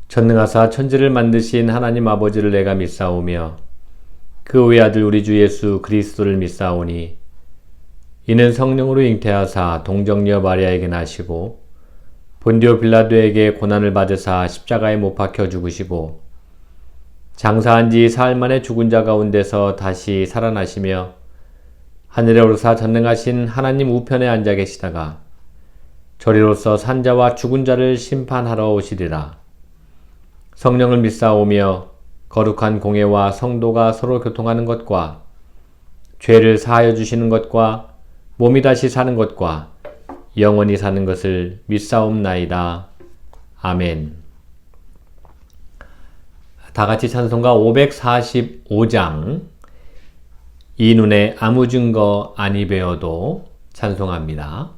전능하사 천지를 만드신 하나님 아버지를 내가 믿사오며 그 외아들 우리 주 예수 그리스도를 믿사오니 이는 성령으로 잉태하사 동정녀 마리아에게 나시고 본디오 빌라도에게 고난을 받으사 십자가에 못 박혀 죽으시고 장사한 지 사흘 만에 죽은 자 가운데서 다시 살아나시며 하늘에 오르사 전능하신 하나님 우편에 앉아 계시다가 저리로서 산자와 죽은 자를 심판하러 오시리라. 성령을 믿사오며 거룩한 공회와 성도가 서로 교통하는 것과 죄를 사하여 주시는 것과 몸이 다시 사는 것과 영원히 사는 것을 믿사옵나이다. 아멘. 다같이 찬송가 545장 이 눈에 아무 증거 아니 배어도 찬송합니다.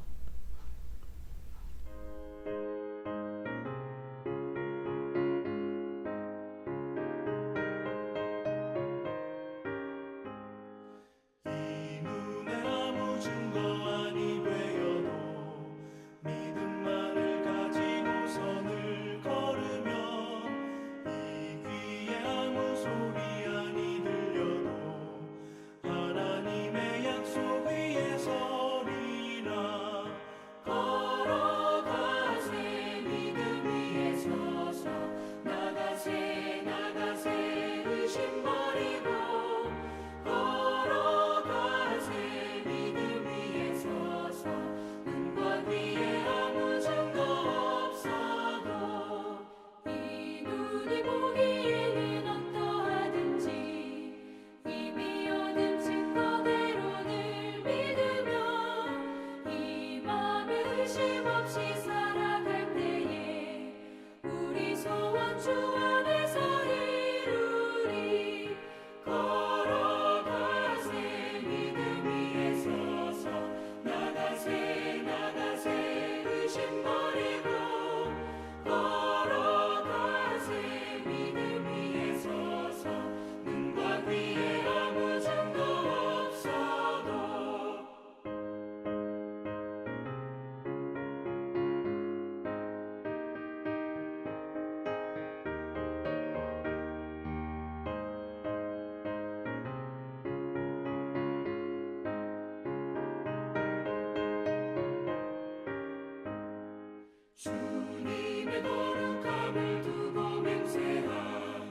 주님의 거룩함을 두고 맹세하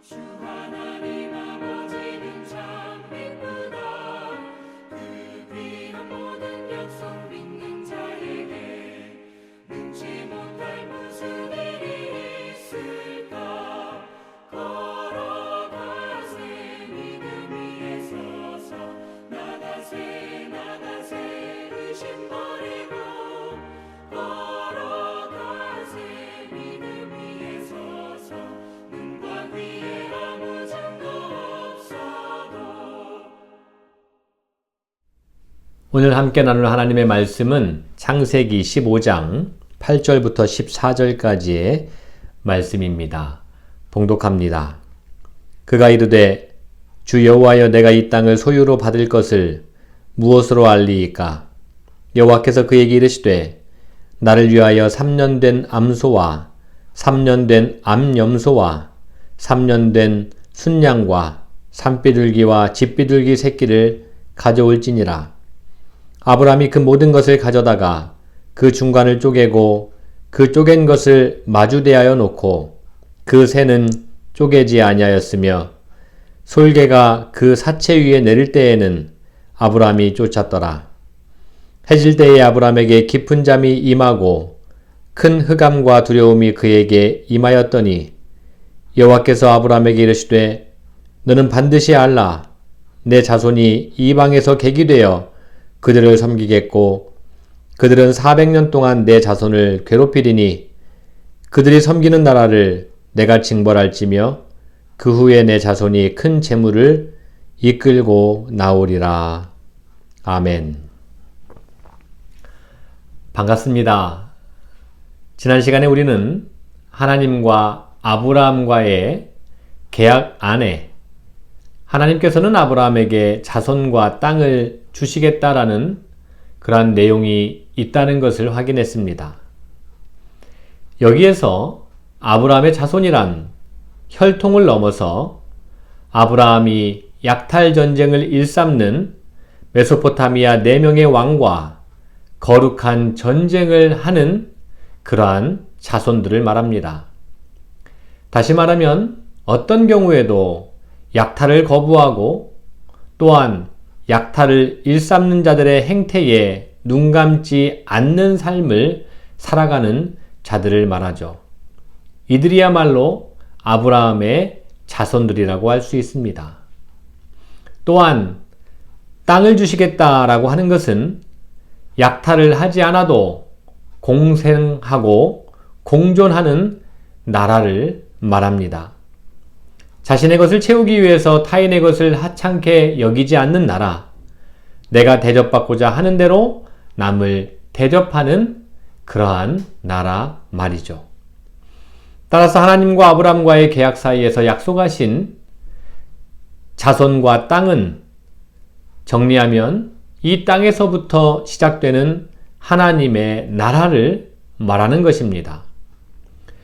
주 하나님 아버지는 참 이쁘다. 그 귀한 모든 약속 믿는 자에게 능치 못할 무슨 일이 있을까. 걸어가세 믿음 위에 서서 나가세 나가세 의심 버리고 오늘 함께 나눌 하나님의 말씀은 창세기 15장 8절부터 14절까지의 말씀입니다. 봉독합니다. 그가 이르되 주 여호와여 내가 이 땅을 소유로 받을 것을 무엇으로 알리이까? 여호와께서 그에게 이르시되 나를 위하여 3년 된 암소와 3년 된 암염소와 3년 된 순양과 산비둘기와 집비둘기 새끼를 가져올지니라. 아브라함이 그 모든 것을 가져다가 그 중간을 쪼개고 그 쪼갠 것을 마주대하여 놓고 그 새는 쪼개지 아니하였으며 솔개가 그 사체 위에 내릴 때에는 아브라함이 쫓았더라. 해질 때에 아브라함에게 깊은 잠이 임하고 큰 흑암과 두려움이 그에게 임하였더니 여호와께서 아브라함에게 이르시되 너는 반드시 알라. 내 자손이 이방에서 객이 되어 그들을 섬기겠고 그들은 400년 동안 내 자손을 괴롭히리니 그들이 섬기는 나라를 내가 징벌할지며 그 후에 내 자손이 큰 재물을 이끌고 나오리라. 아멘. 반갑습니다. 지난 시간에 우리는 하나님과 아브라함과의 계약 안에 하나님께서는 아브라함에게 자손과 땅을 주시겠다라는 그러한 내용이 있다는 것을 확인했습니다. 여기에서 아브라함의 자손이란 혈통을 넘어서 아브라함이 약탈 전쟁을 일삼는 메소포타미아 4명의 왕과 거룩한 전쟁을 하는 그러한 자손들을 말합니다. 다시 말하면 어떤 경우에도 약탈을 거부하고 또한 약탈을 일삼는 자들의 행태에 눈 감지 않는 삶을 살아가는 자들을 말하죠. 이들이야말로 아브라함의 자손들이라고 할 수 있습니다. 또한 땅을 주시겠다라고 하는 것은 약탈을 하지 않아도 공생하고 공존하는 나라를 말합니다. 자신의 것을 채우기 위해서 타인의 것을 하찮게 여기지 않는 나라, 내가 대접받고자 하는 대로 남을 대접하는 그러한 나라 말이죠. 따라서 하나님과 아브라함과의 계약 사이에서 약속하신 자손과 땅은 정리하면 이 땅에서부터 시작되는 하나님의 나라를 말하는 것입니다.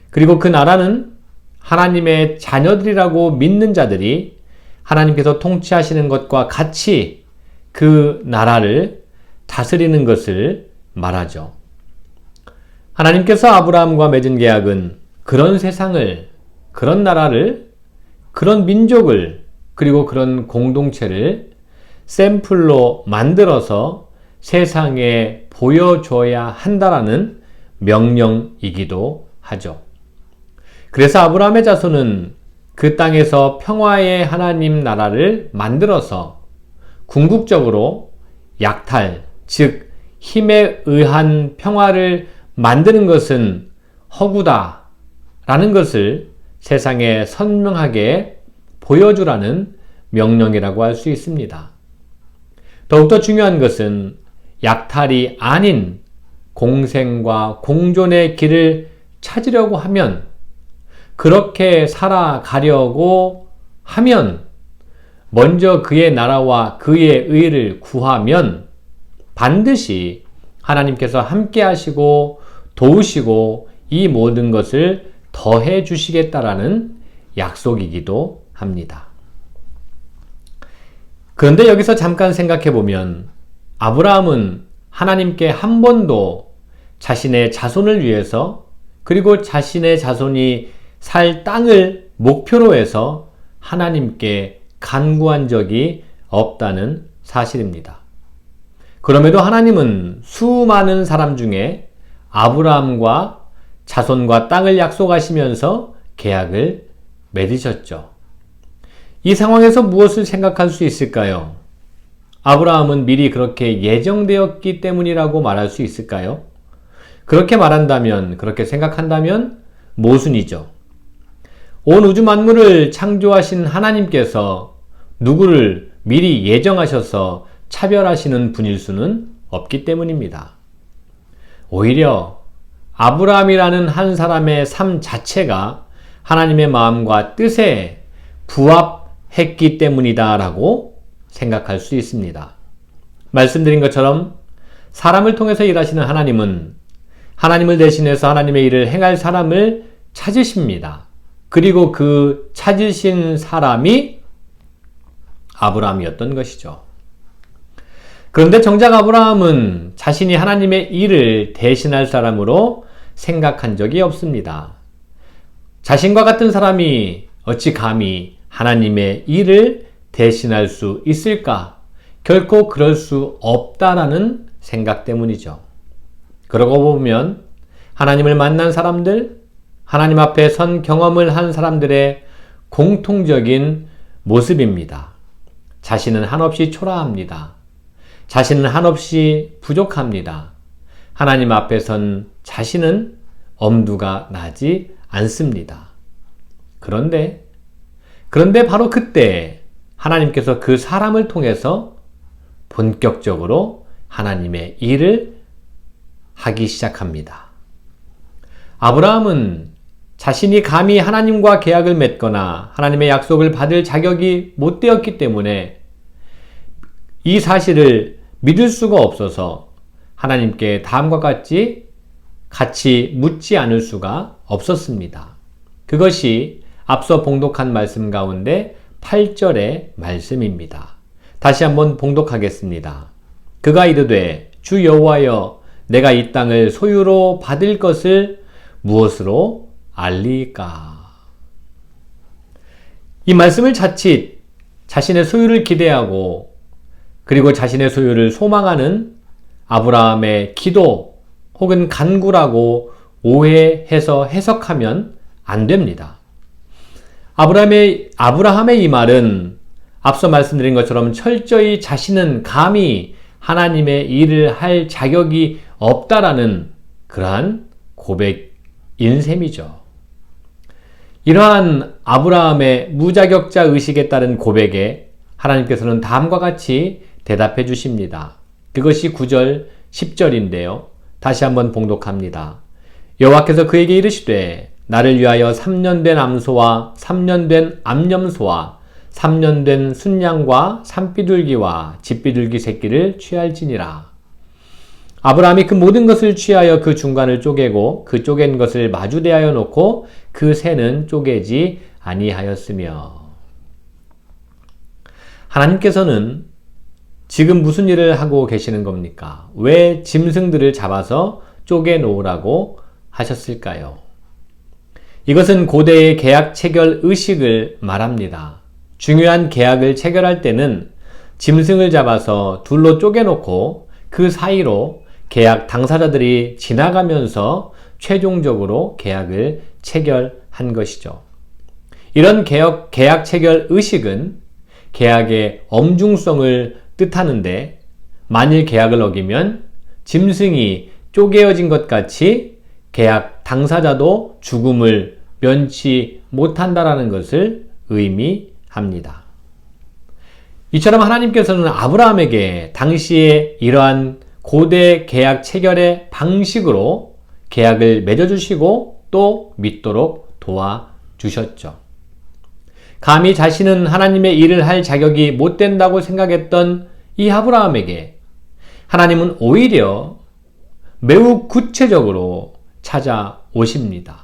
그리고 그 나라는 하나님의 자녀들이라고 믿는 자들이 하나님께서 통치하시는 것과 같이 그 나라를 다스리는 것을 말하죠. 하나님께서 아브라함과 맺은 계약은 그런 세상을, 그런 나라를, 그런 민족을, 그리고 그런 공동체를 샘플로 만들어서 세상에 보여줘야 한다라는 명령이기도 하죠. 그래서 아브라함의 자손은 그 땅에서 평화의 하나님 나라를 만들어서 궁극적으로 약탈, 즉 힘에 의한 평화를 만드는 것은 허구다 라는 것을 세상에 선명하게 보여주라는 명령이라고 할 수 있습니다. 더욱더 중요한 것은 약탈이 아닌 공생과 공존의 길을 찾으려고 하면, 그렇게 살아가려고 하면, 먼저 그의 나라와 그의 의를 구하면 반드시 하나님께서 함께 하시고 도우시고 이 모든 것을 더해 주시겠다라는 약속이기도 합니다. 그런데 여기서 잠깐 생각해 보면 아브라함은 하나님께 한 번도 자신의 자손을 위해서, 그리고 자신의 자손이 살 땅을 목표로 해서 하나님께 간구한 적이 없다는 사실입니다. 그럼에도 하나님은 수많은 사람 중에 아브라함과 자손과 땅을 약속하시면서 계약을 맺으셨죠. 이 상황에서 무엇을 생각할 수 있을까요? 아브라함은 미리 그렇게 예정되었기 때문이라고 말할 수 있을까요? 그렇게 말한다면, 그렇게 생각한다면 모순이죠. 온 우주 만물을 창조하신 하나님께서 누구를 미리 예정하셔서 차별하시는 분일 수는 없기 때문입니다. 오히려 아브라함이라는 한 사람의 삶 자체가 하나님의 마음과 뜻에 부합했기 때문이다라고 생각할 수 있습니다. 말씀드린 것처럼 사람을 통해서 일하시는 하나님은 하나님을 대신해서 하나님의 일을 행할 사람을 찾으십니다. 그리고 그 찾으신 사람이 아브라함이었던 것이죠. 그런데 정작 아브라함은 자신이 하나님의 일을 대신할 사람으로 생각한 적이 없습니다. 자신과 같은 사람이 어찌 감히 하나님의 일을 대신할 수 있을까? 결코 그럴 수 없다라는 생각 때문이죠. 그러고 보면 하나님을 만난 사람들, 하나님 앞에 선 경험을 한 사람들의 공통적인 모습입니다. 자신은 한없이 초라합니다. 자신은 한없이 부족합니다. 하나님 앞에 선 자신은 엄두가 나지 않습니다. 그런데 바로 그때 하나님께서 그 사람을 통해서 본격적으로 하나님의 일을 하기 시작합니다. 아브라함은 자신이 감히 하나님과 계약을 맺거나 하나님의 약속을 받을 자격이 못 되었기 때문에 이 사실을 믿을 수가 없어서 하나님께 다음과 같이 묻지 않을 수가 없었습니다. 그것이 앞서 봉독한 말씀 가운데 8절의 말씀입니다. 다시 한번 봉독하겠습니다. 그가 이르되 주 여호와여 내가 이 땅을 소유로 받을 것을 무엇으로 알리까? 이 말씀을 자칫 자신의 소유를 기대하고 그리고 자신의 소유를 소망하는 아브라함의 기도 혹은 간구라고 오해해서 해석하면 안 됩니다. 아브라함의 이 말은 앞서 말씀드린 것처럼 철저히 자신은 감히 하나님의 일을 할 자격이 없다라는 그러한 고백인 셈이죠. 이러한 아브라함의 무자격자 의식에 따른 고백에 하나님께서는 다음과 같이 대답해 주십니다. 그것이 9절, 10절인데요. 다시 한번 봉독합니다. 여호와께서 그에게 이르시되 나를 위하여 3년 된 암소와 3년 된 암염소와 3년 된 순양과 산비둘기와 집비둘기 새끼를 취할지니라. 아브라함이 그 모든 것을 취하여 그 중간을 쪼개고 그 쪼갠 것을 마주대하여 놓고 그 새는 쪼개지 아니하였으며. 하나님께서는 지금 무슨 일을 하고 계시는 겁니까? 왜 짐승들을 잡아서 쪼개 놓으라고 하셨을까요? 이것은 고대의 계약 체결 의식을 말합니다. 중요한 계약을 체결할 때는 짐승을 잡아서 둘로 쪼개놓고 그 사이로 계약 당사자들이 지나가면서 최종적으로 계약을 체결한 것이죠. 이런 계약 체결 의식은 계약의 엄중성을 뜻하는데 만일 계약을 어기면 짐승이 쪼개어진 것 같이 계약 당사자도 죽음을 면치 못한다라는 것을 의미합니다. 이처럼 하나님께서는 아브라함에게 당시에 이러한 고대 계약 체결의 방식으로 계약을 맺어주시고 또 믿도록 도와주셨죠. 감히 자신은 하나님의 일을 할 자격이 못 된다고 생각했던 이 아브라함에게 하나님은 오히려 매우 구체적으로 찾아오십니다.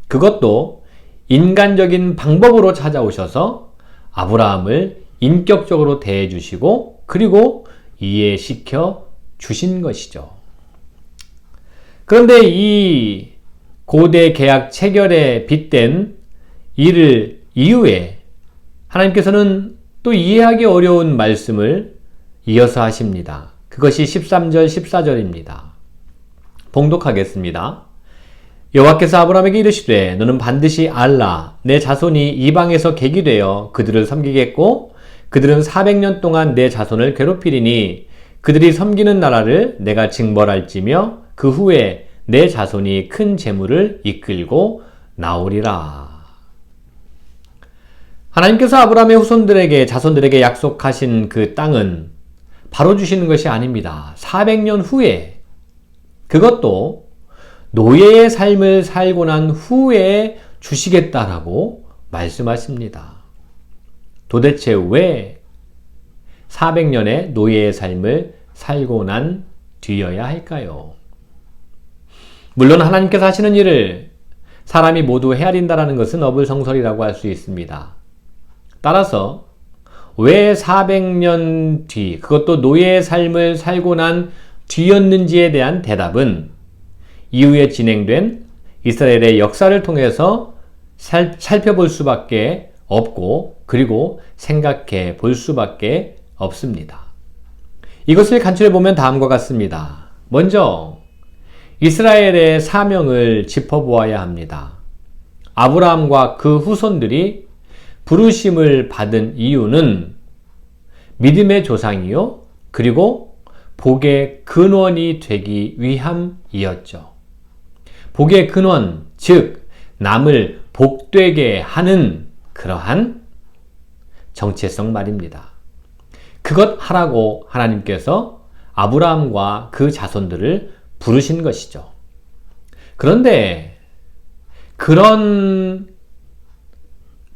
그것도 인간적인 방법으로 찾아오셔서 아브라함을 인격적으로 대해 주시고 그리고 이해시켜 주신 것이죠. 그런데 이 고대 계약 체결에 빗댄 일을 이후에 하나님께서는 또 이해하기 어려운 말씀을 이어서 하십니다. 그것이 13절, 14절입니다. 봉독하겠습니다. 여호와께서 아브라함에게 이르시되 너는 반드시 알라 내 자손이 이방에서 객이 되어 그들을 섬기겠고 그들은 400년 동안 내 자손을 괴롭히리니 그들이 섬기는 나라를 내가 징벌할지며 그 후에 내 자손이 큰 재물을 이끌고 나오리라. 하나님께서 아브라함의 후손들에게 자손들에게 약속하신 그 땅은 바로 주시는 것이 아닙니다. 400년 후에 그것도 노예의 삶을 살고 난 후에 주시겠다라고 말씀하십니다. 도대체 왜 400년의 노예의 삶을 살고 난 뒤여야 할까요? 물론 하나님께서 하시는 일을 사람이 모두 헤아린다라는 것은 어불성설이라고 할 수 있습니다. 따라서 왜 400년 뒤, 그것도 노예의 삶을 살고 난 뒤였는지에 대한 대답은 이후에 진행된 이스라엘의 역사를 통해서 살펴볼 수밖에 없고 그리고 생각해 볼 수밖에 없습니다. 이것을 간추려 보면 다음과 같습니다. 먼저 이스라엘의 사명을 짚어보아야 합니다. 아브라함과 그 후손들이 부르심을 받은 이유는 믿음의 조상이요 그리고 복의 근원이 되기 위함이었죠. 복의 근원, 즉 남을 복되게 하는 그러한 정체성 말입니다. 그것 하라고 하나님께서 아브라함과 그 자손들을 부르신 것이죠. 그런데 그런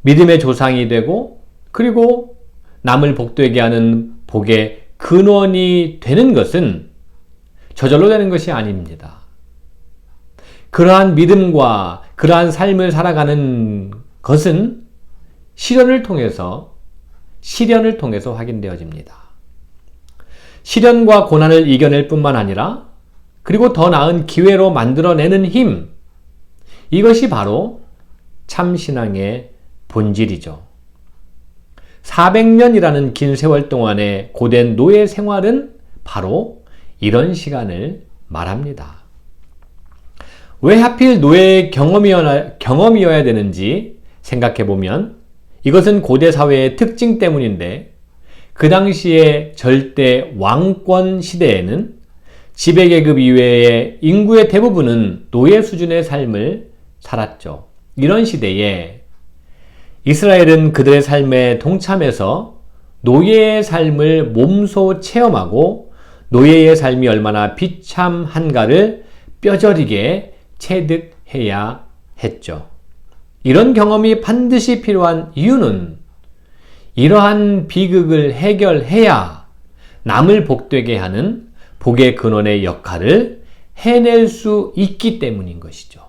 믿음의 조상이 되고 그리고 남을 복되게 하는 복의 근원이 되는 것은 저절로 되는 것이 아닙니다. 그러한 믿음과 그러한 삶을 살아가는 것은 시련을 통해서 확인되어집니다. 시련과 고난을 이겨낼 뿐만 아니라 그리고 더 나은 기회로 만들어내는 힘, 이것이 바로 참신앙의 본질이죠. 400년이라는 긴 세월 동안의 고된 노예 생활은 바로 이런 시간을 말합니다. 왜 하필 노예의 경험이어야 되는지 생각해보면 이것은 고대 사회의 특징 때문인데, 그 당시의 절대 왕권 시대에는 지배계급 이외의 인구의 대부분은 노예 수준의 삶을 살았죠. 이런 시대에 이스라엘은 그들의 삶에 동참해서 노예의 삶을 몸소 체험하고 노예의 삶이 얼마나 비참한가를 뼈저리게 체득해야 했죠. 이런 경험이 반드시 필요한 이유는 이러한 비극을 해결해야 남을 복되게 하는 복의 근원의 역할을 해낼 수 있기 때문인 것이죠.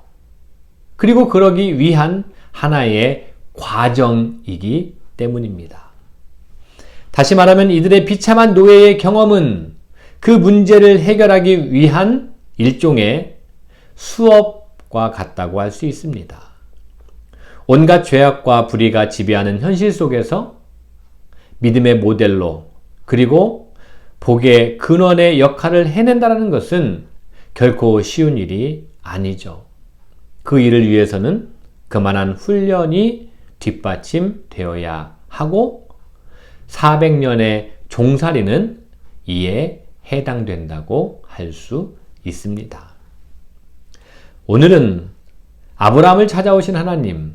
그리고 그러기 위한 하나의 과정이기 때문입니다. 다시 말하면 이들의 비참한 노예의 경험은 그 문제를 해결하기 위한 일종의 수업과 같다고 할 수 있습니다. 온갖 죄악과 불의가 지배하는 현실 속에서 믿음의 모델로 그리고 복의 근원의 역할을 해낸다는 것은 결코 쉬운 일이 아니죠. 그 일을 위해서는 그만한 훈련이 뒷받침되어야 하고 400년의 종살이는 이에 해당된다고 할 수 있습니다. 오늘은 아브라함을 찾아오신 하나님,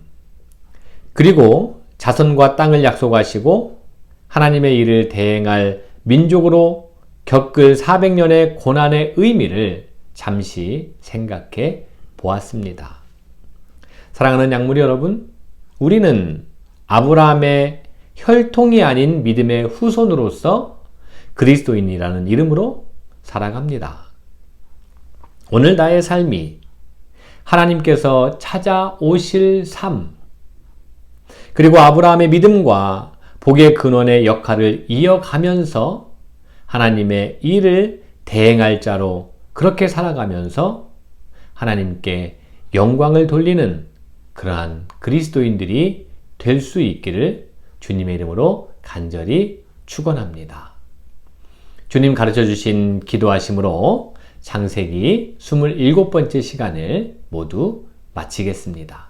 그리고 자손과 땅을 약속하시고 하나님의 일을 대행할 민족으로 겪을 400년의 고난의 의미를 잠시 생각해 보았습니다. 사랑하는 양무리 여러분, 우리는 아브라함의 혈통이 아닌 믿음의 후손으로서 그리스도인이라는 이름으로 살아갑니다. 오늘 나의 삶이 하나님께서 찾아오실 삶, 그리고 아브라함의 믿음과 복의 근원의 역할을 이어가면서 하나님의 일을 대행할 자로 그렇게 살아가면서 하나님께 영광을 돌리는 그러한 그리스도인들이 될 수 있기를 주님의 이름으로 간절히 축원합니다. 주님 가르쳐 주신 기도하심으로 창세기 27번째 시간을 모두 마치겠습니다.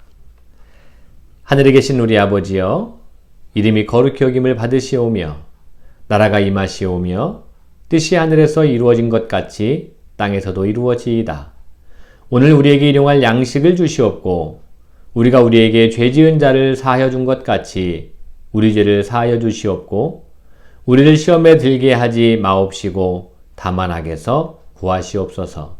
하늘에 계신 우리 아버지여, 이름이 거룩히 여김을 받으시오며 나라가 임하시오며 뜻이 하늘에서 이루어진 것 같이 땅에서도 이루어지이다. 오늘 우리에게 일용할 양식을 주시옵고 우리가 우리에게 죄 지은 자를 사하여 준 것 같이 우리 죄를 사하여 주시옵고 우리를 시험에 들게 하지 마옵시고 다만 악에서 구하시옵소서.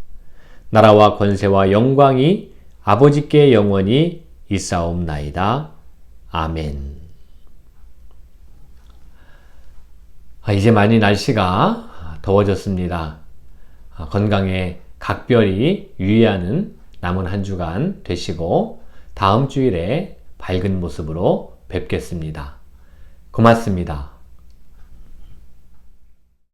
나라와 권세와 영광이 아버지께 영원히 있사옵나이다. 아멘. 이제 많이 날씨가 더워졌습니다. 건강에 각별히 유의하는 남은 한 주간 되시고 다음 주일에 밝은 모습으로 뵙겠습니다. 고맙습니다.